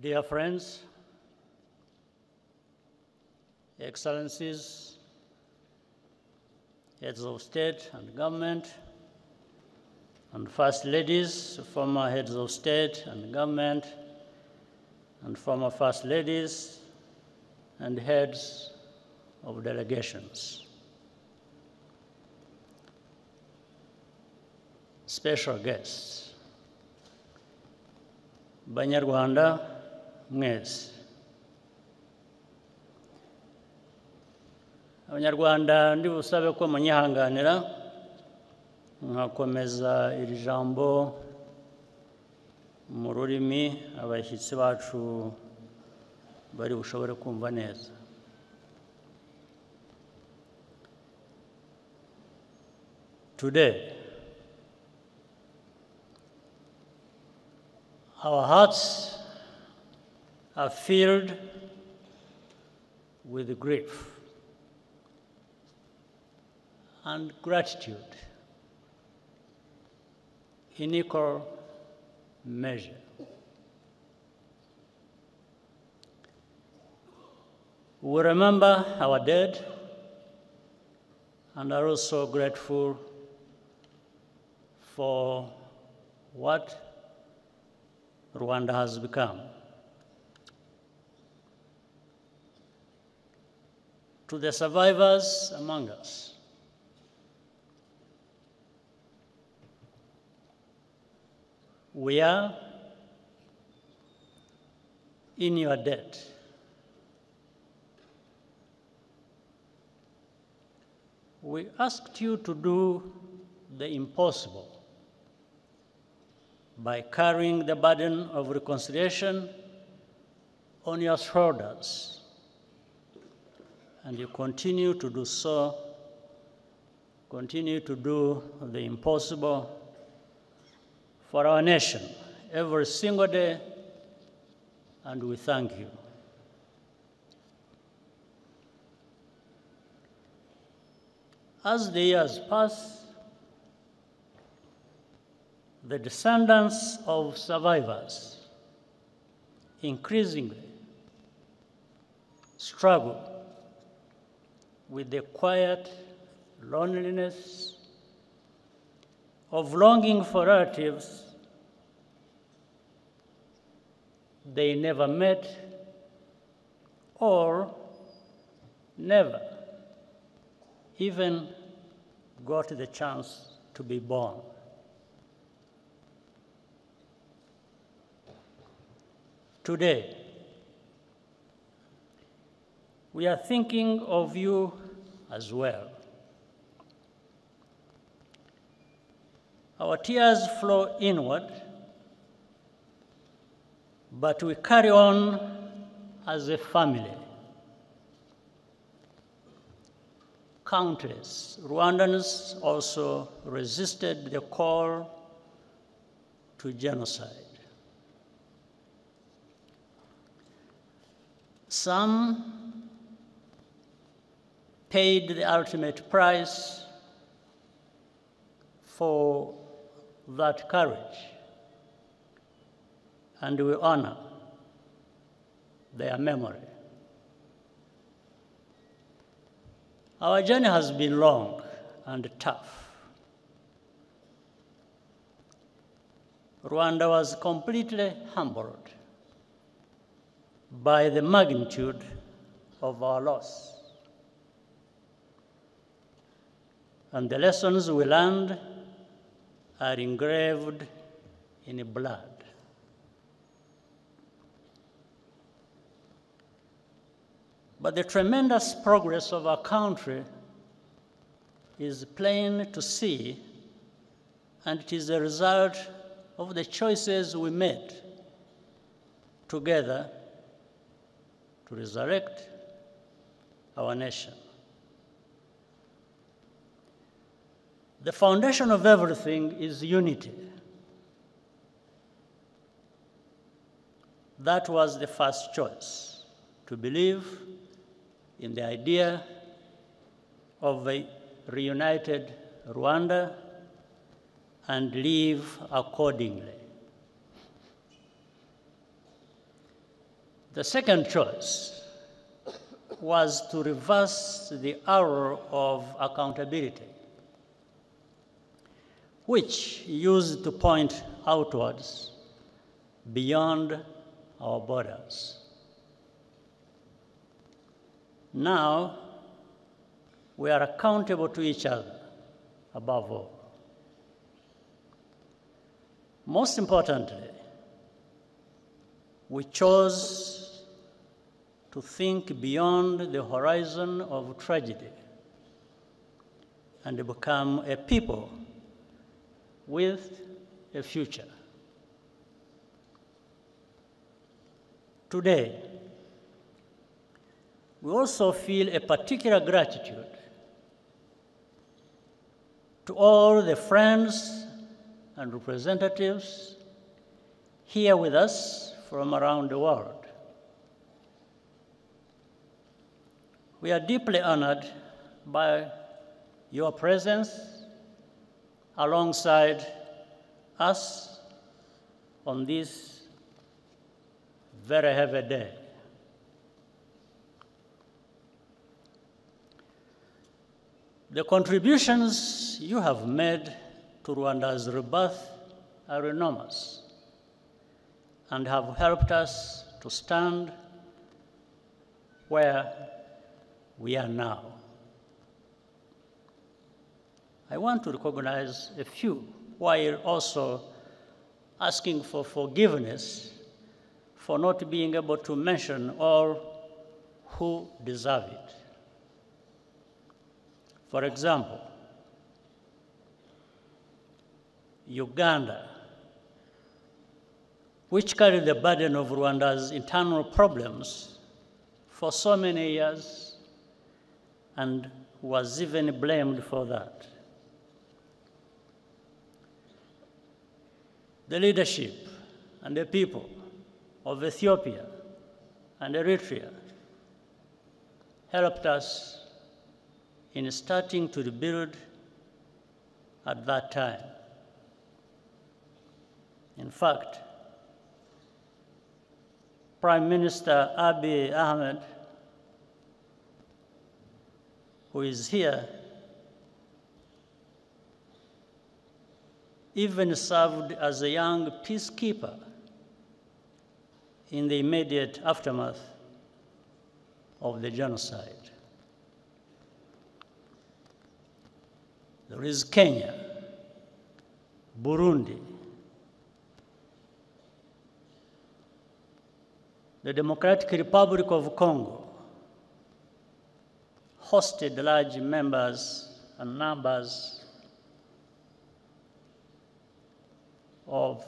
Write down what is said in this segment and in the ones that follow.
Dear friends, Excellencies, heads of state and government, and first ladies, former heads of state and government, and former first ladies, and heads of delegations. Special guests, Banyarwanda mwese. Abanyarwanda ndi busabe ko munyihanganira nkakomeza iri jambo mu rurimi abashyitsi bacu bari bushobore kumva neza. Today, our hearts are filled with grief and gratitude in equal measure. We remember our dead and are also grateful for what Rwanda has become. To the survivors among us, we are in your debt. We asked you to do the impossible by carrying the burden of reconciliation on your shoulders, and you continue to do so, continue to do the impossible for our nation every single day, and we thank you. As the years pass, the descendants of survivors increasingly struggle with the quiet loneliness of longing for relatives they never met or never even got the chance to be born. Today, we are thinking of you as well. Our tears flow inward, but we carry on as a family. Countless Rwandans also resisted the call to genocide. Some paid the ultimate price for that courage, and we honor their memory. Our journey has been long and tough. Rwanda was completely humbled by the magnitude of our loss, and the lessons we learned are engraved in blood. But the tremendous progress of our country is plain to see, and it is a result of the choices we made together to resurrect our nation. The foundation of everything is unity. That was the first choice, to believe in the idea of a reunited Rwanda and live accordingly. The second choice was to reverse the arrow of accountability, which used to point outwards beyond our borders. Now, we are accountable to each other, above all. Most importantly, we chose to think beyond the horizon of tragedy and become a people with a future. Today, we also feel a particular gratitude to all the friends and representatives here with us from around the world. We are deeply honored by your presence alongside us on this very heavy day. The contributions you have made to Rwanda's rebirth are enormous and have helped us to stand where we are now. I want to recognize a few while also asking for forgiveness for not being able to mention all who deserve it. For example, Uganda, which carried the burden of Rwanda's internal problems for so many years and was even blamed for that. The leadership and the people of Ethiopia and Eritrea helped us in starting to rebuild at that time. In fact, Prime Minister Abiy Ahmed, who is here, even served as a young peacekeeper in the immediate aftermath of the genocide. There is Kenya, Burundi, the Democratic Republic of Congo hosted large numbers of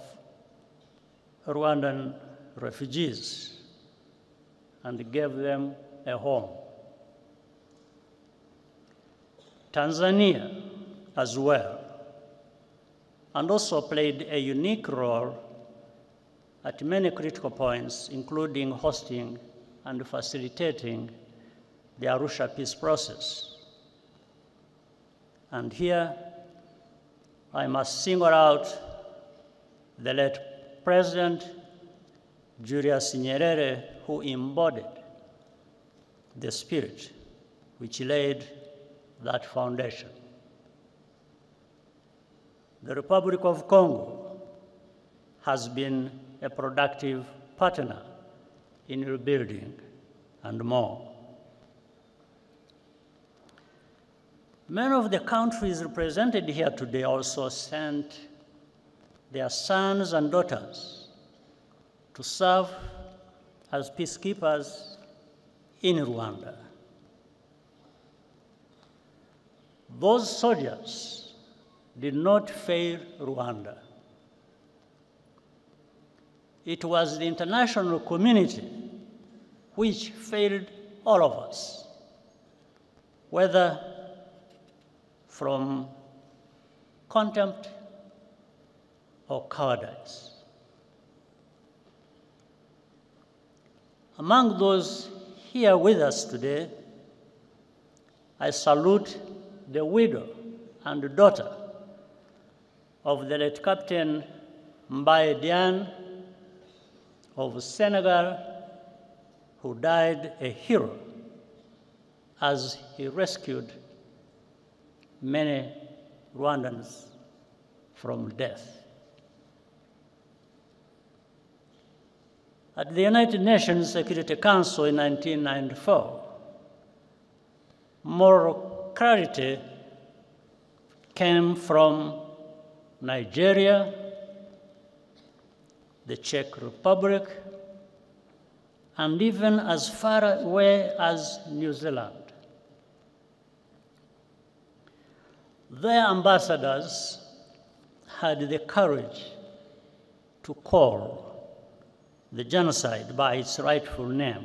Rwandan refugees and gave them a home. Tanzania as well, and also played a unique role at many critical points, including hosting and facilitating the Arusha peace process. And here, I must single out the late President Julius Nyerere, who embodied the spirit which laid that foundation. The Republic of Congo has been a productive partner in rebuilding and more. Many of the countries represented here today also sent their sons and daughters to serve as peacekeepers in Rwanda. Those soldiers did not fail Rwanda. It was the international community which failed all of us, whether from contempt or cowardice. Among those here with us today, I salute the widow and daughter of the late Captain Mbaye Diagne of Senegal who died a hero as he rescued many Rwandans from death. At the United Nations Security Council in 1994, moral clarity came from Nigeria, the Czech Republic, and even as far away as New Zealand. Their ambassadors had the courage to call the genocide by its rightful name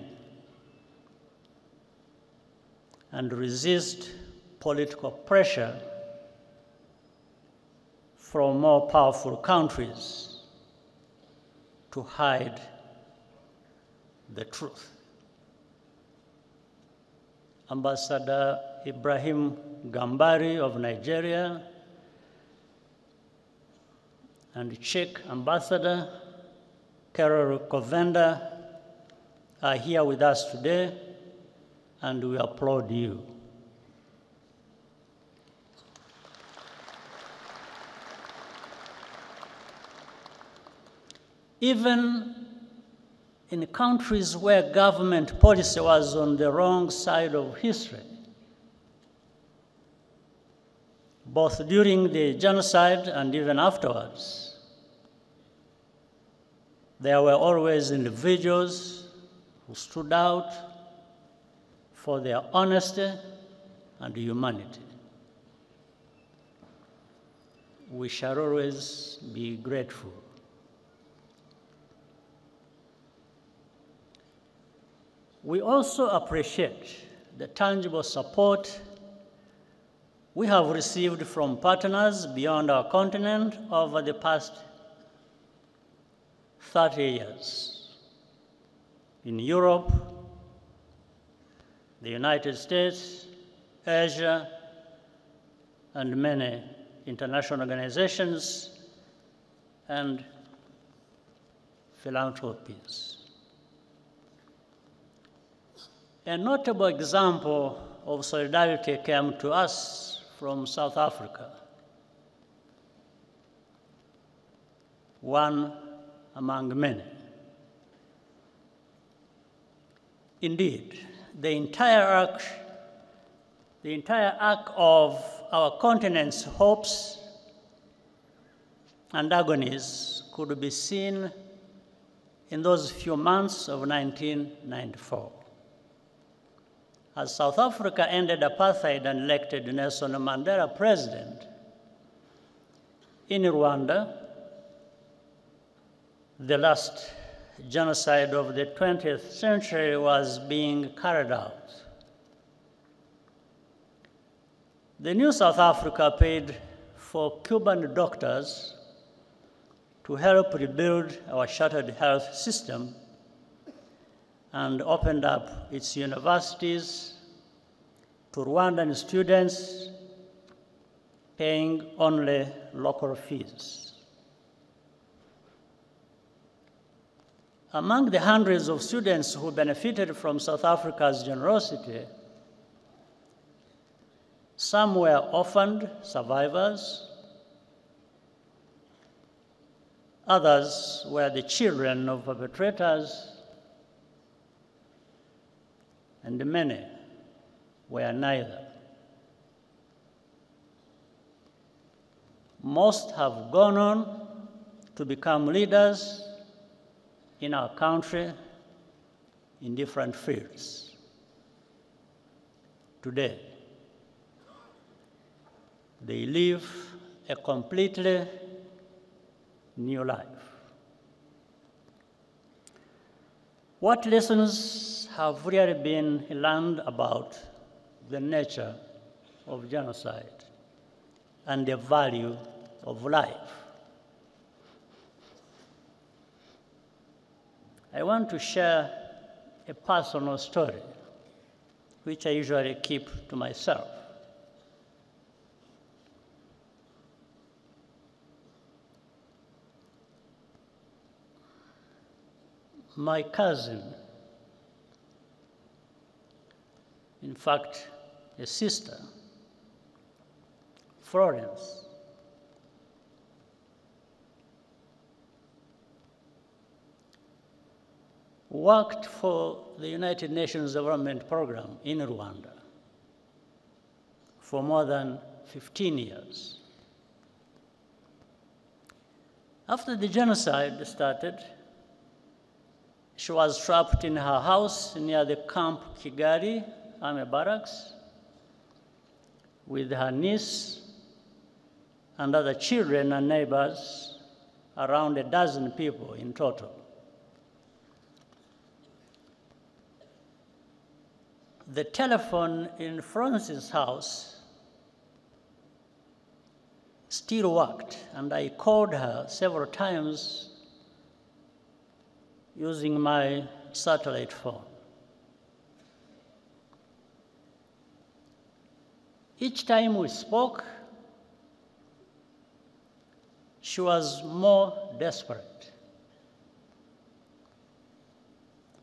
and resist political pressure from more powerful countries to hide the truth. Ambassador Ibrahim Gambari of Nigeria and Czech Ambassador Karol Kovenda are here with us today, and we applaud you. Even in countries where government policy was on the wrong side of history, both during the genocide and even afterwards, there were always individuals who stood out for their honesty and humanity. We shall always be grateful. We also appreciate the tangible support we have received from partners beyond our continent over the past 30 years. In Europe, the United States, Asia, and many international organizations and philanthropies. A notable example of solidarity came to us from South Africa. One among many. Indeed, the entire arc of our continent's hopes and agonies could be seen in those few months of 1994. As South Africa ended apartheid and elected Nelson Mandela president, in Rwanda, the last genocide of the 20th century was being carried out. The new South Africa paid for Cuban doctors to help rebuild our shattered health system and opened up its universities to Rwandan students, paying only local fees. Among the hundreds of students who benefited from South Africa's generosity, some were orphaned survivors, others were the children of perpetrators, and many were neither. Most have gone on to become leaders in our country in different fields. Today, they live a completely new life. What lessons have really been learned about the nature of genocide and the value of life? I want to share a personal story, which I usually keep to myself. My cousin in fact, a sister, Florence, worked for the United Nations Development Program in Rwanda for more than 15 years. After the genocide started, she was trapped in her house near the Camp Kigali Army Barracks with her niece and other children and neighbors, around a dozen people in total. The telephone in Florence's house still worked, and I called her several times using my satellite phone. Each time we spoke, she was more desperate,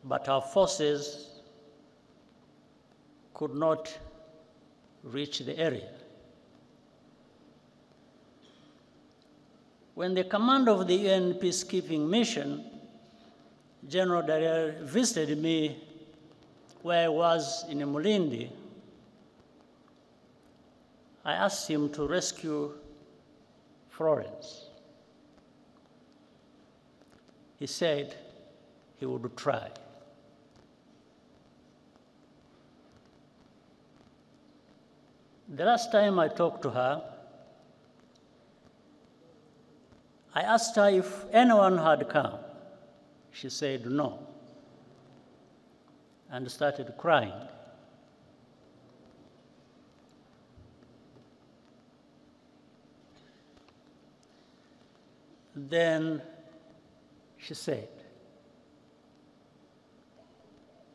but our forces could not reach the area. When the commander of the UN peacekeeping mission, General Dallaire, visited me where I was in Mulindi, I asked him to rescue Florence. He said he would try. The last time I talked to her, I asked her if anyone had come. She said no, and started crying. Then she said,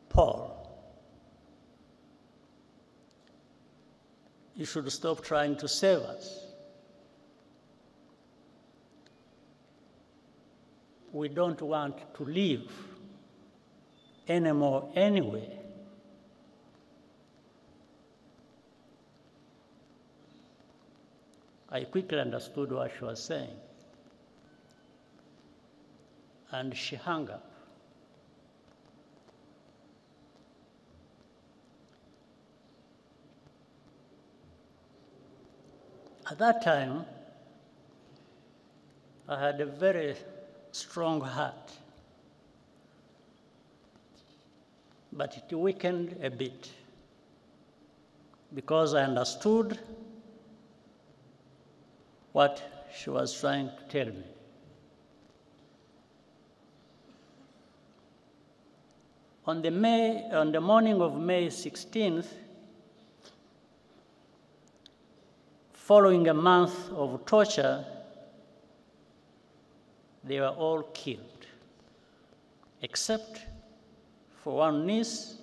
"Paul, you should stop trying to save us. We don't want to live anymore anyway." I quickly understood what she was saying, and she hung up. At that time, I had a very strong heart, but it weakened a bit because I understood what she was trying to tell me. On the morning of May 16th, following a month of torture, they were all killed, except for one niece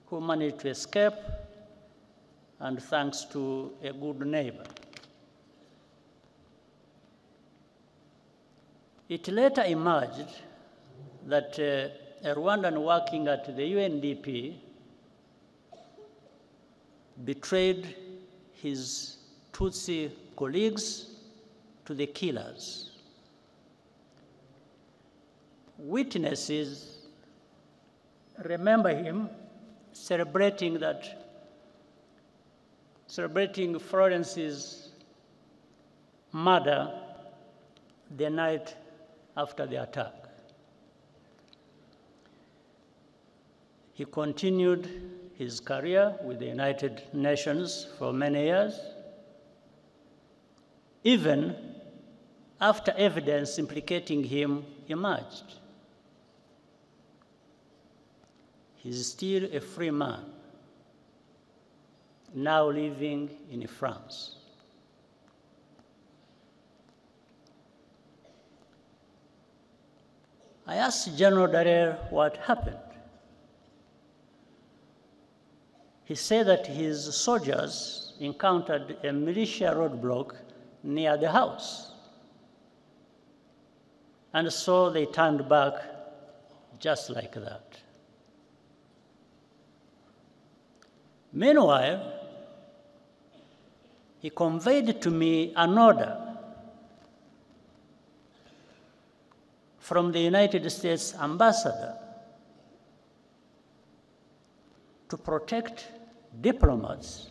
who managed to escape, and thanks to a good neighbor. It later emerged that a Rwandan working at the UNDP betrayed his Tutsi colleagues to the killers. Witnesses remember him celebrating Florence's murder the night after the attack. He continued his career with the United Nations for many years, even after evidence implicating him emerged. He's still a free man, now living in France. I asked General Dallaire what happened. He said that his soldiers encountered a militia roadblock near the house, and so they turned back just like that. Meanwhile, he conveyed to me an order from the United States ambassador to protect diplomats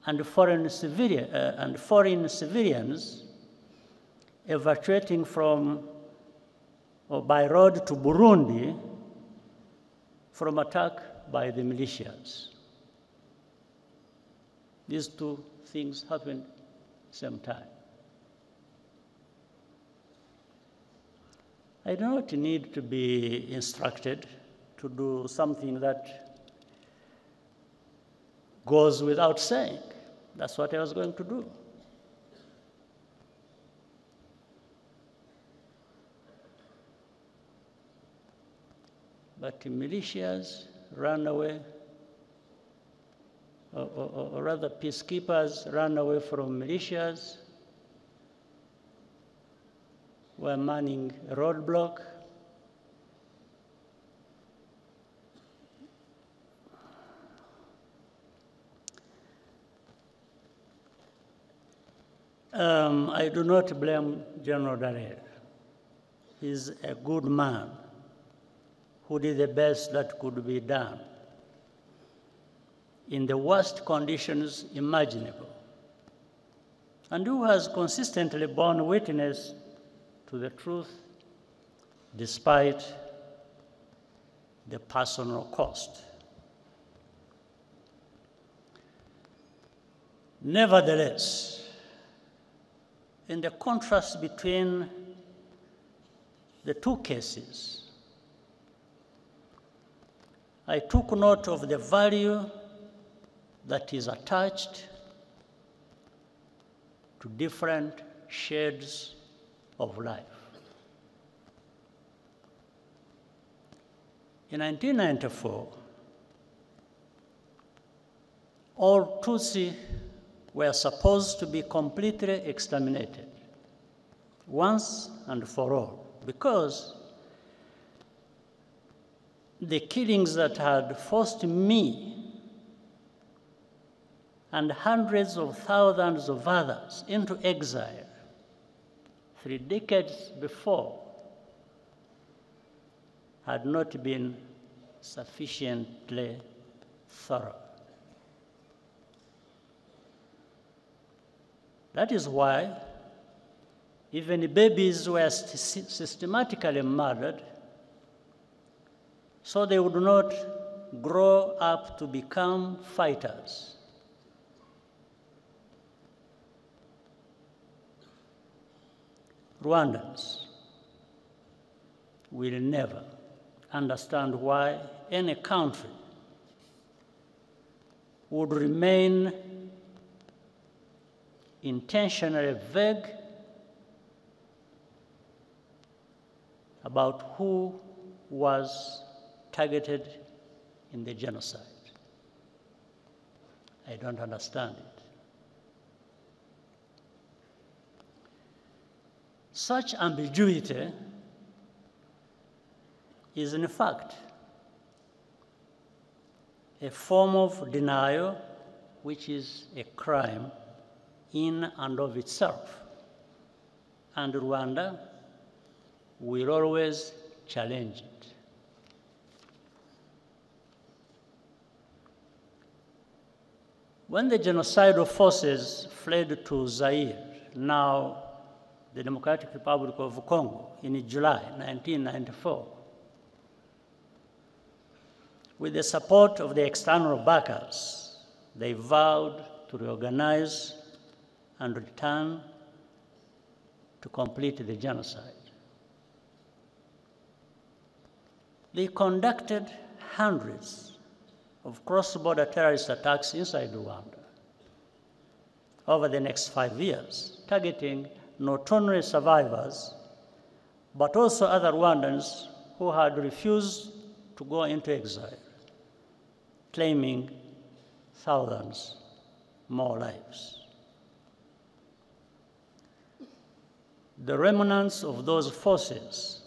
and foreign civilians evacuating from or by road to Burundi from attack by the militias. These two things happened at the same time. I do not need to be instructed to do something that goes without saying. That's what I was going to do. But the militias ran away, or rather peacekeepers ran away from militias, were manning a roadblock. I do not blame General Dallaire. He's a good man who did the best that could be done in the worst conditions imaginable, and who has consistently borne witness to the truth despite the personal cost. Nevertheless, in the contrast between the two cases, I took note of the value that is attached to different shades of life. In 1994, all Tutsi were supposed to be completely exterminated once and for all, because the killings that had forced me and hundreds of thousands of others into exile 3 decades before had not been sufficiently thorough. That is why even babies were systematically murdered so they would not grow up to become fighters. Rwandans will never understand why any country would remain intentionally vague about who was targeted in the genocide. I don't understand it. Such ambiguity is in fact a form of denial which is a crime in and of itself. And Rwanda will always challenge it. When the genocidal forces fled to Zaire, now the Democratic Republic of Congo, in July 1994, with the support of the external backers, they vowed to reorganize and return to complete the genocide. They conducted hundreds of cross-border terrorist attacks inside Rwanda over the next 5 years, targeting not only survivors, but also other Rwandans who had refused to go into exile, claiming thousands more lives. The remnants of those forces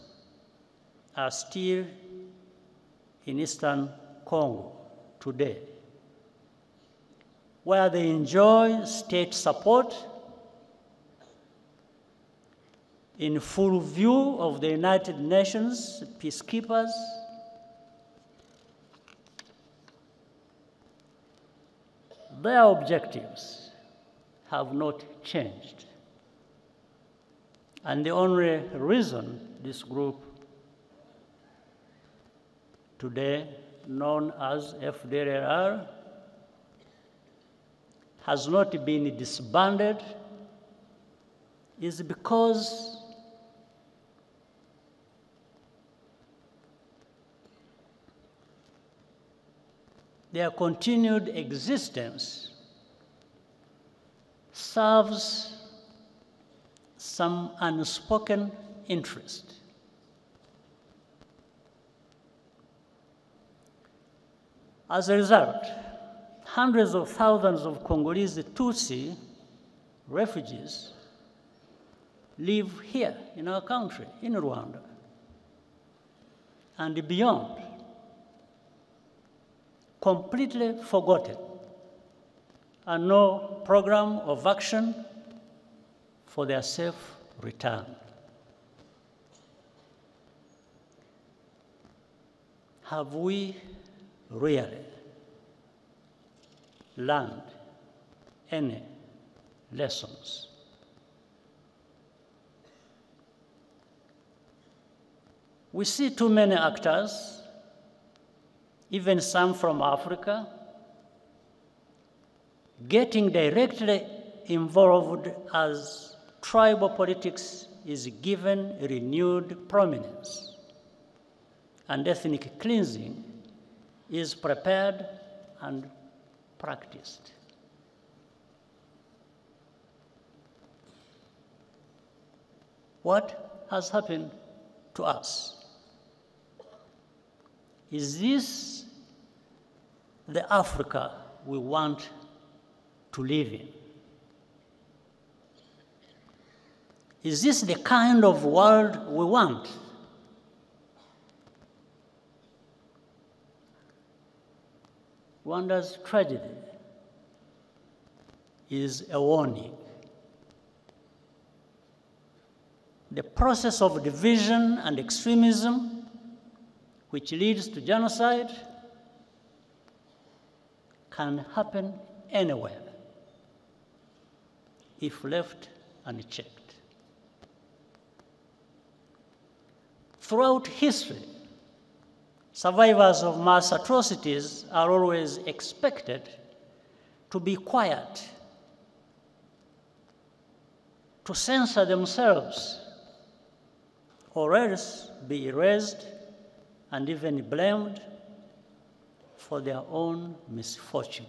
are still in eastern Congo today, where they enjoy state support in full view of the United Nations peacekeepers, their objectives have not changed. And the only reason this group today known as FDLR has not been disbanded is because their continued existence serves some unspoken interest. As a result, hundreds of thousands of Congolese Tutsi refugees live here in our country, in Rwanda, and beyond, completely forgotten, and no program of action for their safe return. Have we really learned any lessons? We see too many actors, even some from Africa, getting directly involved as tribal politics is given renewed prominence, and ethnic cleansing is prepared and practiced. What has happened to us? Is this the Africa we want to live in? Is this the kind of world we want? Rwanda's tragedy is a warning. The process of division and extremism, which leads to genocide, can happen anywhere if left unchecked. Throughout history, survivors of mass atrocities are always expected to be quiet, to censor themselves, or else be erased and even blamed for their own misfortune.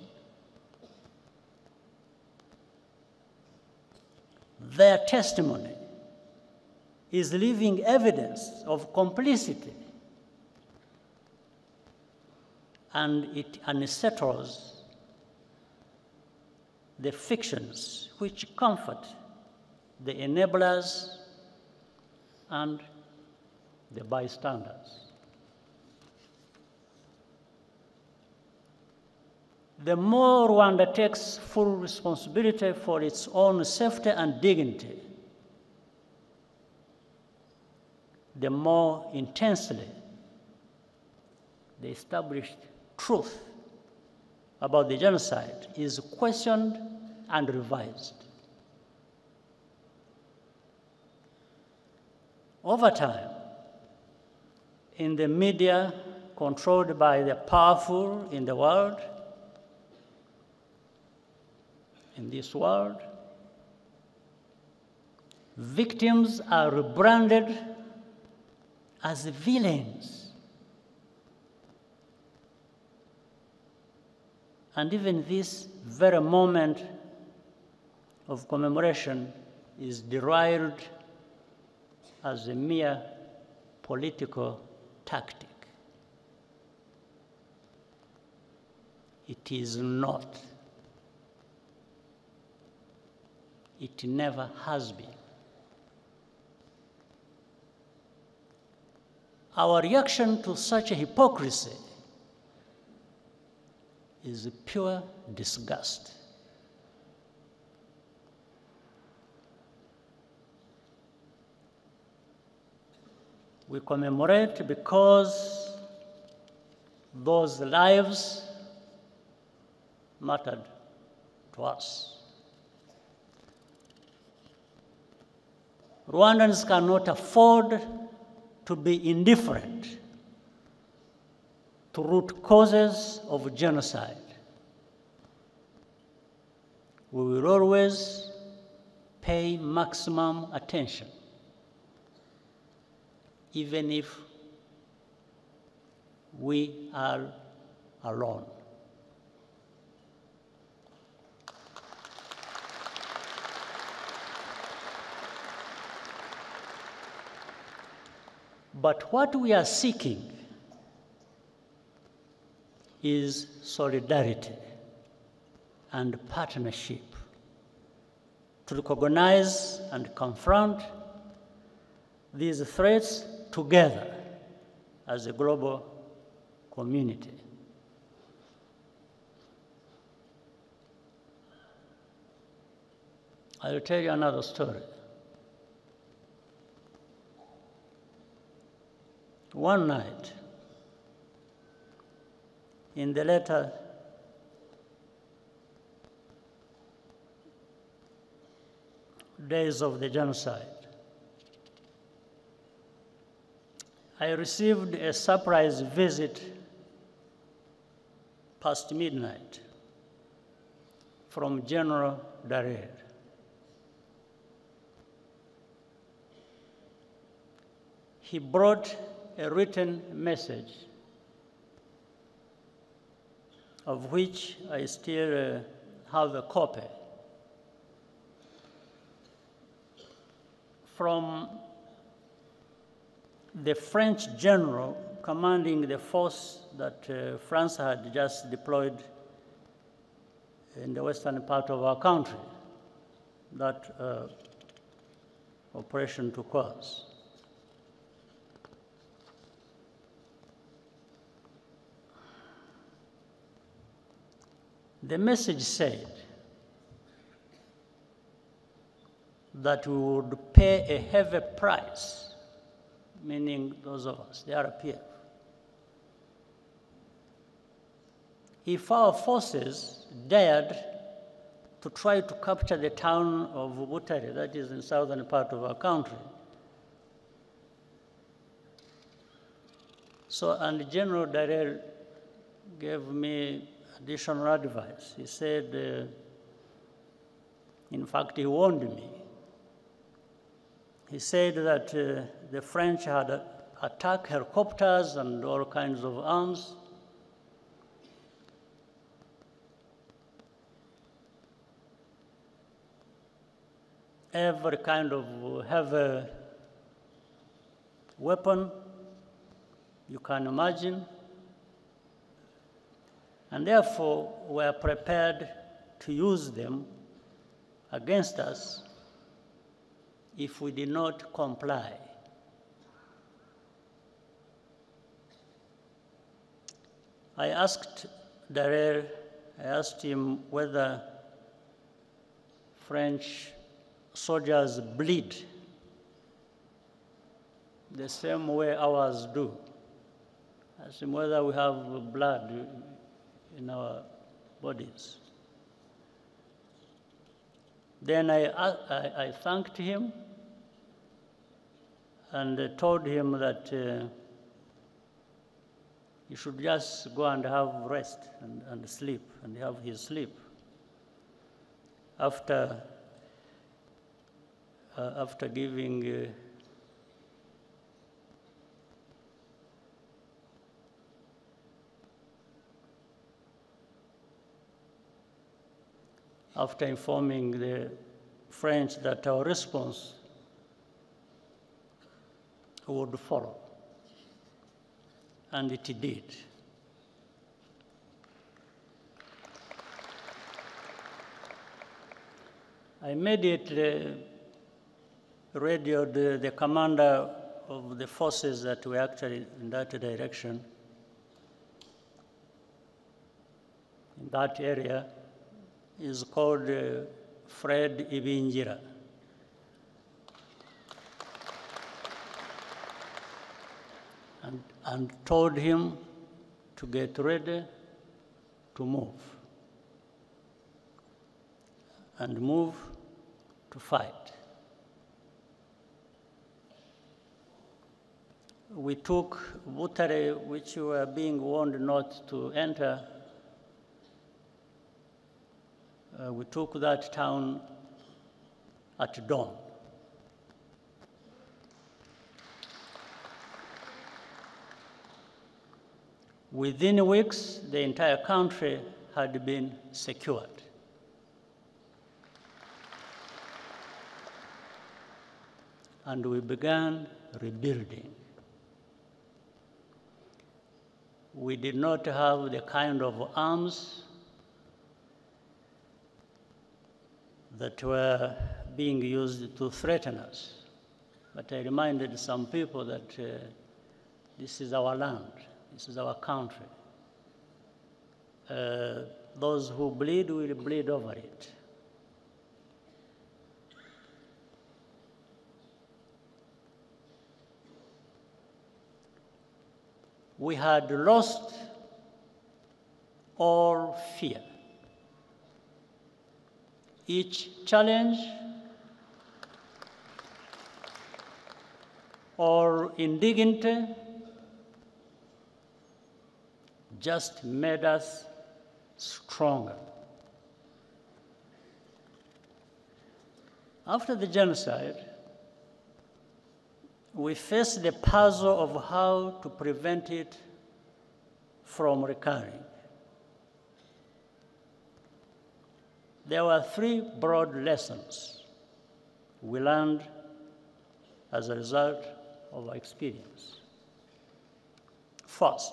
Their testimony is living evidence of complicity, and it unsettles the fictions which comfort the enablers and the bystanders. The more Rwanda takes full responsibility for its own safety and dignity, the more intensely the established truth about the genocide is questioned and revised. Over time, in the media controlled by the powerful in the world, in this world, victims are rebranded as villains. And even this very moment of commemoration is derived as a mere political tactic. It is not. It never has been. Our reaction to such a hypocrisy is pure disgust. We commemorate because those lives mattered to us. Rwandans cannot afford to be indifferent to root causes of genocide. We will always pay maximum attention, even if we are alone. But what we are seeking is solidarity and partnership to recognize and confront these threats together as a global community. I'll tell you another story. One night, in the later days of the genocide, I received a surprise visit past midnight from General Dallaire. He brought a written message of which I still have a copy from the French general commanding the force that France had just deployed in the western part of our country, that Operation Turquoise. The message said that we would pay a heavy price, meaning those of us, the RPF, if our forces dared to try to capture the town of Butare, that is in southern part of our country. So, and General Dallaire gave me additional advice. He said, in fact, he warned me. He said that the French had attacked helicopters and all kinds of arms. Every kind of heavy weapon you can imagine. And therefore, we are prepared to use them against us if we did not comply. I asked Dallaire, I asked him whether French soldiers bleed the same way ours do. I asked him whether we have blood in our bodies. Then I thanked him and told him that he should just go and have rest and sleep, and have his sleep. After giving after informing the French that our response would follow. And it did. I immediately radioed the commander of the forces that were actually in that direction, in that area. Is called Fred Ibingira. and told him to get ready to move and move to fight. We took Butare, which we were being warned not to enter. We took that town at dawn. Within weeks, the entire country had been secured. And we began rebuilding. We did not have the kind of arms that were being used to threaten us. But I reminded some people that this is our land, this is our country. Those who bleed will bleed over it. We had lost all fear. Each challenge or indignity just made us stronger. After the genocide, we faced the puzzle of how to prevent it from recurring. There were three broad lessons we learned as a result of our experience. First,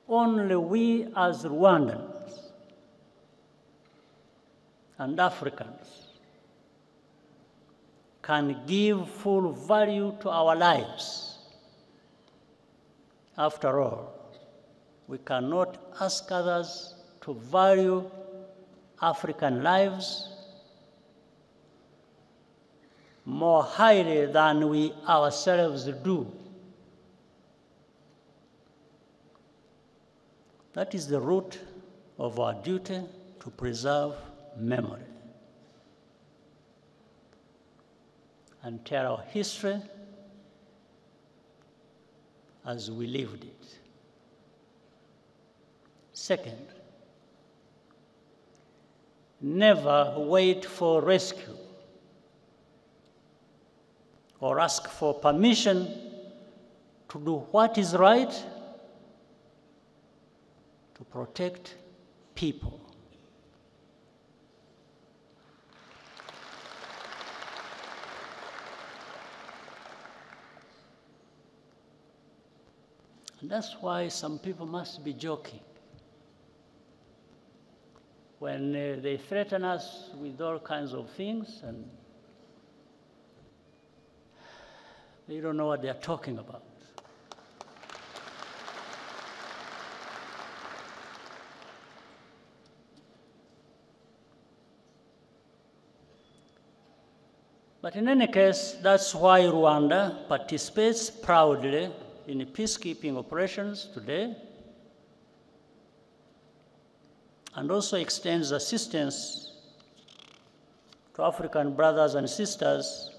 only we as Rwandans and Africans can give full value to our lives. After all, we cannot ask others to value African lives more highly than we ourselves do. That is the root of our duty to preserve memory and tell our history as we lived it. Second, never wait for rescue or ask for permission to do what is right to protect people. And that's why some people must be joking when they threaten us with all kinds of things and they don't know what they're talking about. But in any case, that's why Rwanda participates proudly in peacekeeping operations today and also extends assistance to African brothers and sisters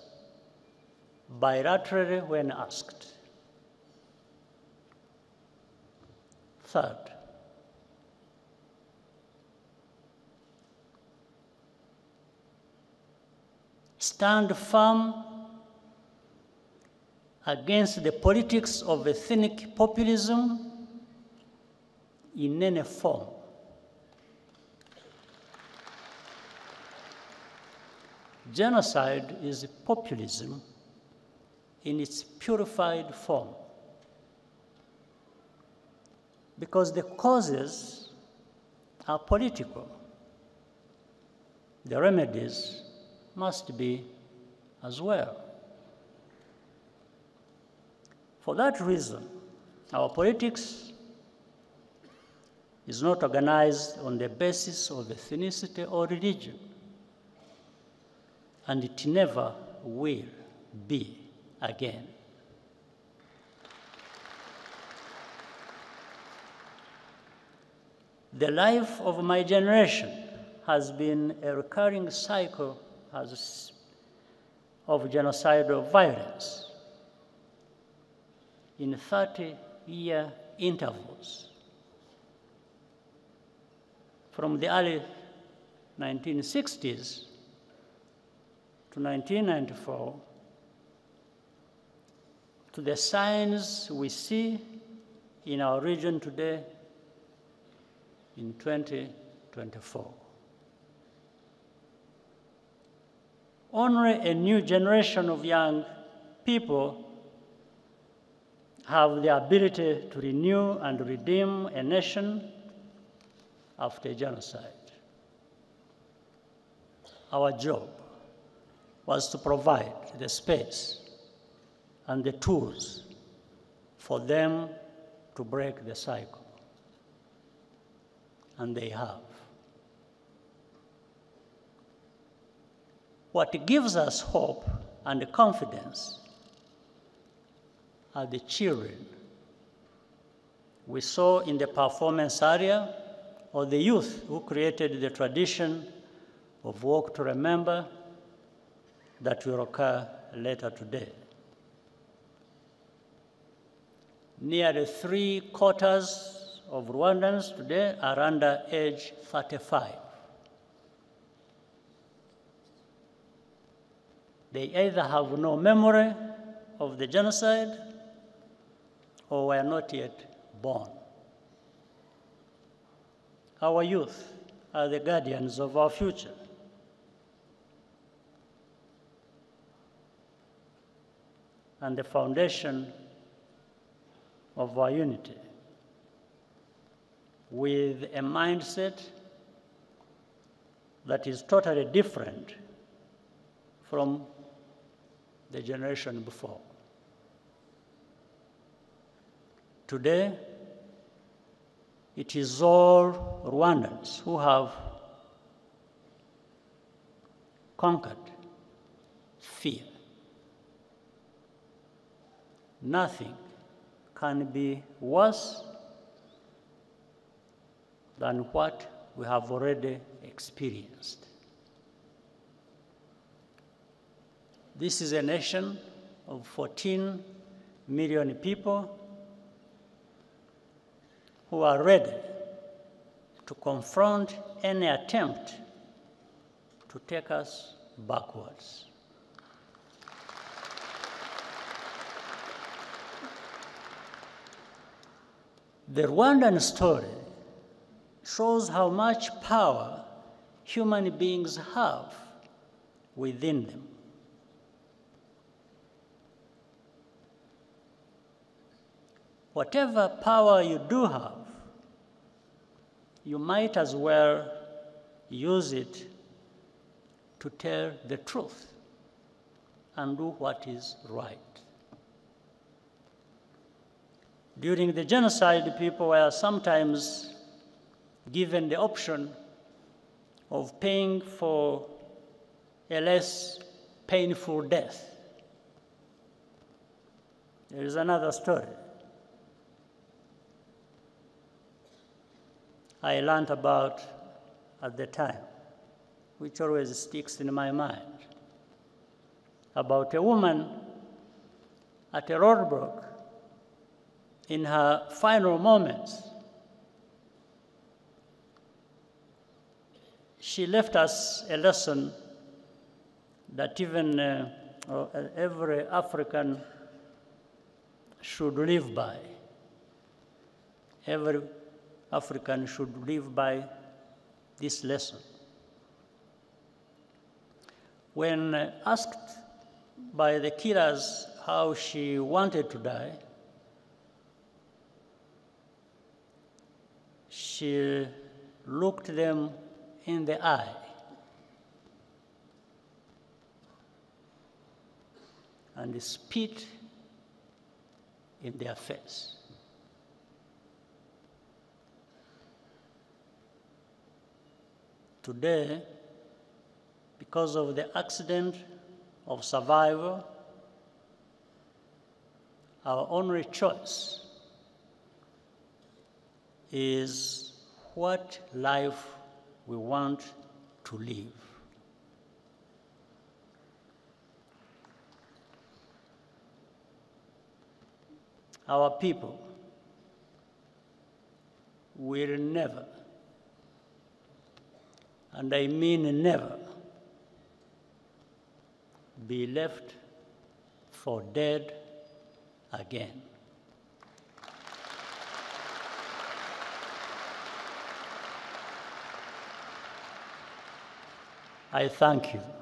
bilaterally when asked. Third, stand firm against the politics of ethnic populism in any form. Genocide is populism in its purified form, because the causes are political. The remedies must be as well. For that reason, our politics is not organized on the basis of ethnicity or religion, and it never will be again. The life of my generation has been a recurring cycle of genocidal violence in 30-year intervals. From the early 1960s to 1994, to the signs we see in our region today in 2024. Only a new generation of young people have the ability to renew and redeem a nation after genocide. Our job was to provide the space and the tools for them to break the cycle. And they have. What gives us hope and confidence are the children we saw in the performance area, or the youth who created the tradition of Walk to Remember that will occur later today. Nearly 3/4 of Rwandans today are under age 35. They either have no memory of the genocide or were not yet born. Our youth are the guardians of our future. And the foundation of our unity, with a mindset that is totally different from the generation before. Today, it is all Rwandans who have conquered fear. Nothing can be worse than what we have already experienced. This is a nation of 14 million people who are ready to confront any attempt to take us backwards. The Rwandan story shows how much power human beings have within them. Whatever power you do have, you might as well use it to tell the truth and do what is right. During the genocide, people were sometimes given the option of paying for a less painful death. There is another story I learned about at the time, which always sticks in my mind, about a woman at a roadblock in her final moments. She left us a lesson that even every African should live by. Every African should live by this lesson. When asked by the killers how she wanted to die, she looked them in the eye and spit in their face. Today, because of the accident of survival, our only choice is what life we want to live. Our people will never, and I mean never, be left for dead again. I thank you.